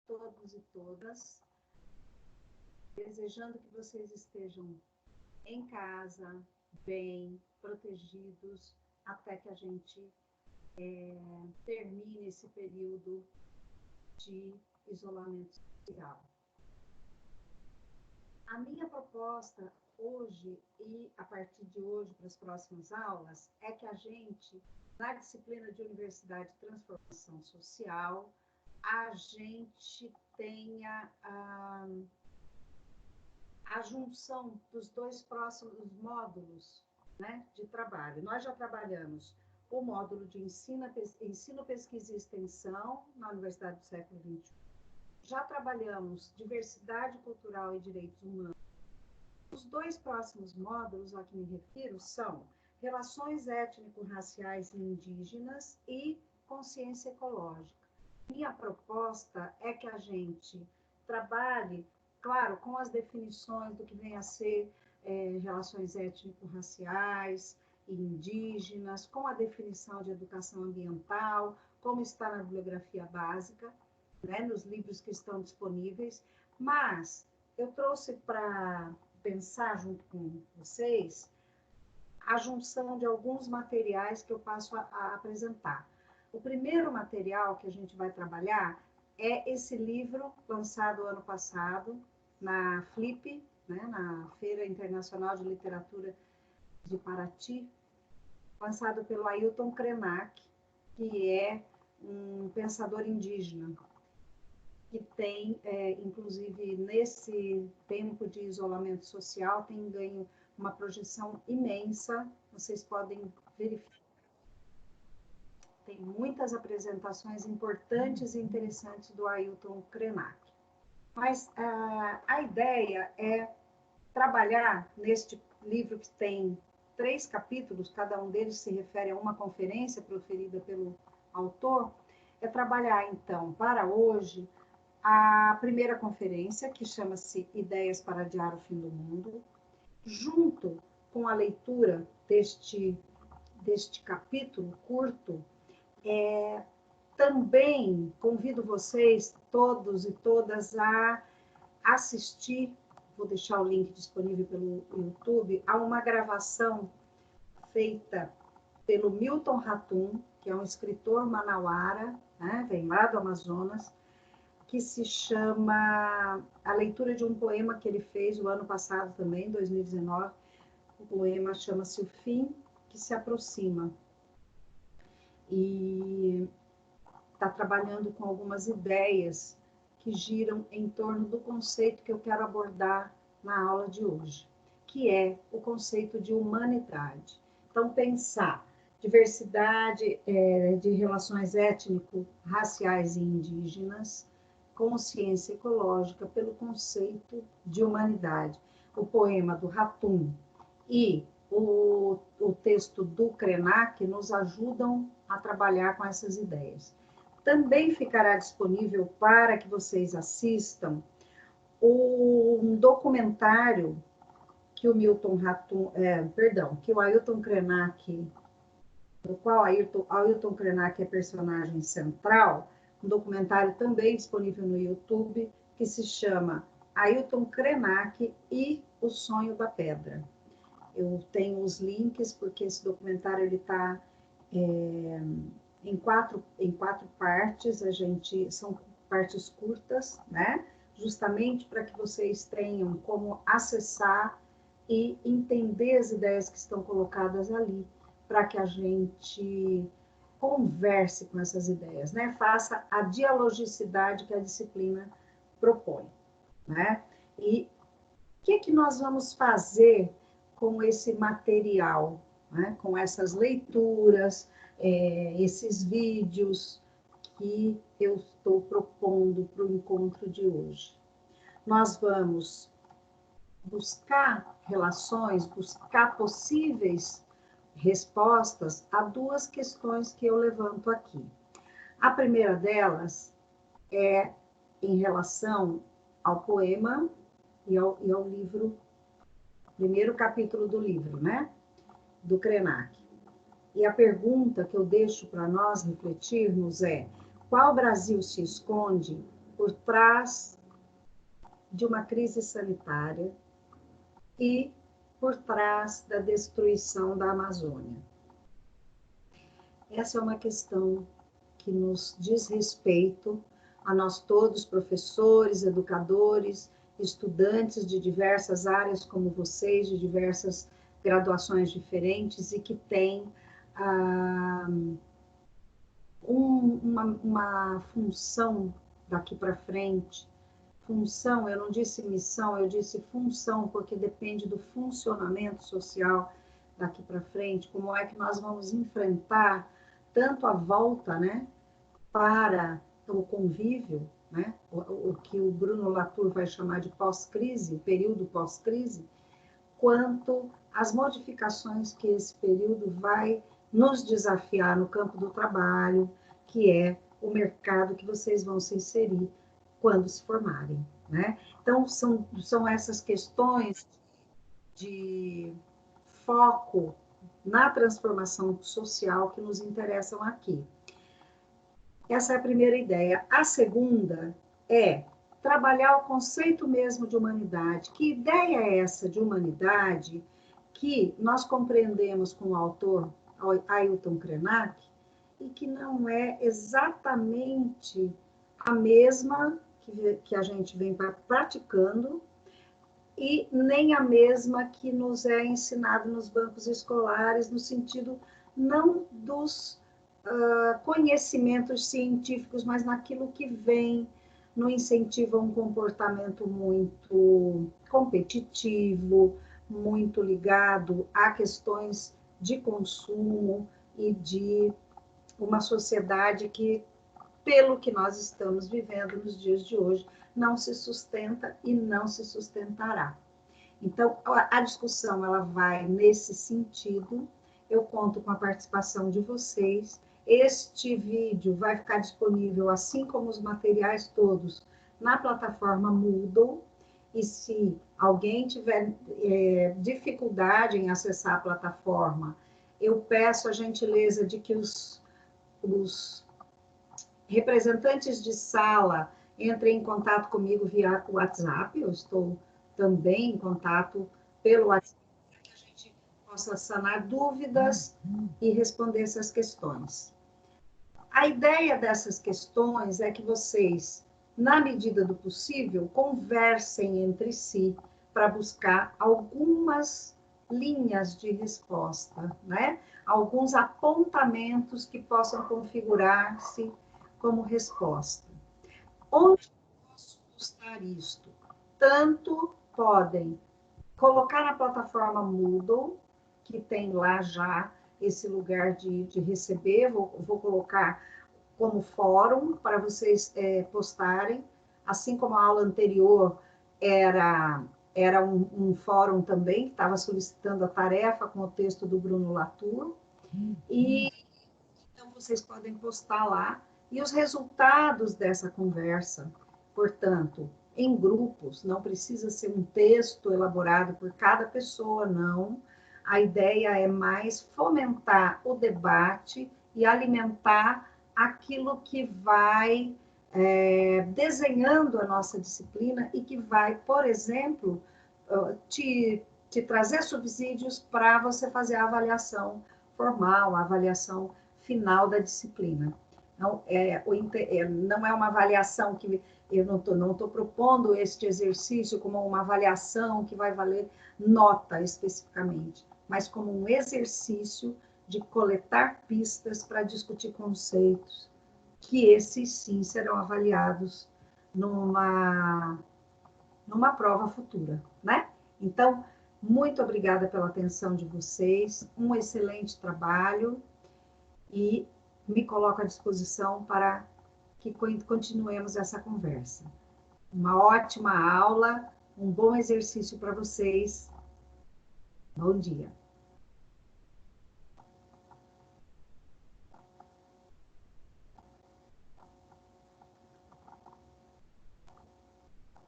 todos e todas, desejando que vocês estejam em casa, bem, protegidos, até que a gente termine esse período de isolamento social. A minha proposta hoje e a partir de hoje para as próximas aulas é que a gente, na disciplina de Universidade de Transformação Social, a gente tenha a junção dos dois próximos módulos, né, de trabalho. Nós já trabalhamos o módulo de ensino, pesquisa e extensão na Universidade do Século XXI. Já trabalhamos diversidade cultural e direitos humanos. Os dois próximos módulos a que me refiro são relações étnico-raciais e indígenas e consciência ecológica. Minha proposta é que a gente trabalhe, claro, com as definições do que vem a ser relações étnico-raciais e indígenas, com a definição de educação ambiental, como está na bibliografia básica, né, nos livros que estão disponíveis, mas eu trouxe para pensar junto com vocês a junção de alguns materiais que eu passo a apresentar. O primeiro material que a gente vai trabalhar é esse livro lançado ano passado na FLIP, né, na Feira Internacional de Literatura de Paraty, lançado pelo Ailton Krenak, que é um pensador indígena, que tem, inclusive, nesse tempo de isolamento social, tem ganho uma projeção imensa, vocês podem verificar. Tem muitas apresentações importantes e interessantes do Ailton Krenak. Mas a ideia é trabalhar neste livro que tem 3 capítulos, cada um deles se refere a uma conferência proferida pelo autor, é trabalhar, então, para hoje, a primeira conferência, que chama-se Ideias para Adiar o Fim do Mundo, junto com a leitura deste capítulo curto, também convido vocês, todos e todas, a assistir, vou deixar o link disponível pelo YouTube, a uma gravação feita pelo Milton Ratum, que é um escritor manauara, né, vem lá do Amazonas, que se chama a leitura de um poema que ele fez o ano passado também, 2019. O poema chama-se O Fim que se Aproxima. E está trabalhando com algumas ideias que giram em torno do conceito que eu quero abordar na aula de hoje, que é o conceito de humanidade. Então, pensar diversidade de relações étnico-raciais e indígenas, consciência ecológica pelo conceito de humanidade. O poema do Ratum e o texto do Krenak nos ajudam a trabalhar com essas ideias. Também ficará disponível para que vocês assistam um documentário que o que o Ailton Krenak, do qual Ailton Krenak é personagem central, um documentário também disponível no YouTube, que se chama Ailton Krenak e o Sonho da Pedra. Eu tenho os links, porque esse documentário está em quatro partes, são partes curtas, né? Justamente para que vocês tenham como acessar e entender as ideias que estão colocadas ali, para que a gente converse com essas ideias, né? Faça a dialogicidade que a disciplina propõe, né? E o que nós vamos fazer com esse material, né? Com essas leituras, esses vídeos que eu estou propondo para o encontro de hoje? Nós vamos buscar relações, buscar possíveis respostas a 2 questões que eu levanto aqui. A primeira delas é em relação ao poema e ao livro, primeiro capítulo do livro, né, do Krenak. E a pergunta que eu deixo para nós refletirmos é: qual Brasil se esconde por trás de uma crise sanitária e por trás da destruição da Amazônia. Essa é uma questão que nos diz respeito a nós todos, professores, educadores, estudantes de diversas áreas como vocês, de diversas graduações diferentes e que têm uma função daqui para frente. Função, eu não disse missão, eu disse função, porque depende do funcionamento social daqui para frente, como é que nós vamos enfrentar tanto a volta, né, para o convívio, né, o que o Bruno Latour vai chamar de pós-crise, período pós-crise, quanto as modificações que esse período vai nos desafiar no campo do trabalho, que é o mercado que vocês vão se inserir quando se formarem, né? Então, são essas questões de foco na transformação social que nos interessam aqui. Essa é a primeira ideia. A segunda é trabalhar o conceito mesmo de humanidade. Que ideia é essa de humanidade que nós compreendemos com o autor Ailton Krenak e que não é exatamente a mesma que a gente vem praticando e nem a mesma que nos é ensinado nos bancos escolares, no sentido não dos conhecimentos científicos, mas naquilo que vem no incentivo a um comportamento muito competitivo, muito ligado a questões de consumo e de uma sociedade que, pelo que nós estamos vivendo nos dias de hoje, não se sustenta e não se sustentará. Então, a discussão ela vai nesse sentido. Eu conto com a participação de vocês. Este vídeo vai ficar disponível, assim como os materiais todos, na plataforma Moodle. E se alguém tiver dificuldade em acessar a plataforma, eu peço a gentileza de que os representantes de sala entrem em contato comigo via WhatsApp. Eu estou também em contato pelo WhatsApp, para que a gente possa sanar dúvidas e responder essas questões. A ideia dessas questões é que vocês, na medida do possível, conversem entre si para buscar algumas linhas de resposta, né? Alguns apontamentos que possam configurar-se como resposta. Onde posso postar isto? Tanto podem colocar na plataforma Moodle, que tem lá já esse lugar de receber, vou colocar como fórum para vocês postarem, assim como a aula anterior era um fórum também, que estava solicitando a tarefa com o texto do Bruno Latour, e então vocês podem postar lá, e os resultados dessa conversa, portanto, em grupos, não precisa ser um texto elaborado por cada pessoa, não. A ideia é mais fomentar o debate e alimentar aquilo que vai desenhando a nossa disciplina e que vai, por exemplo, te trazer subsídios para você fazer a avaliação formal, a avaliação final da disciplina. Não não é uma avaliação que eu não tô propondo este exercício como uma avaliação que vai valer nota especificamente, mas como um exercício de coletar pistas para discutir conceitos, que esses sim serão avaliados numa prova futura, né? Então, muito obrigada pela atenção de vocês, um excelente trabalho e me coloco à disposição para que continuemos essa conversa. Uma ótima aula, um bom exercício para vocês. Bom dia.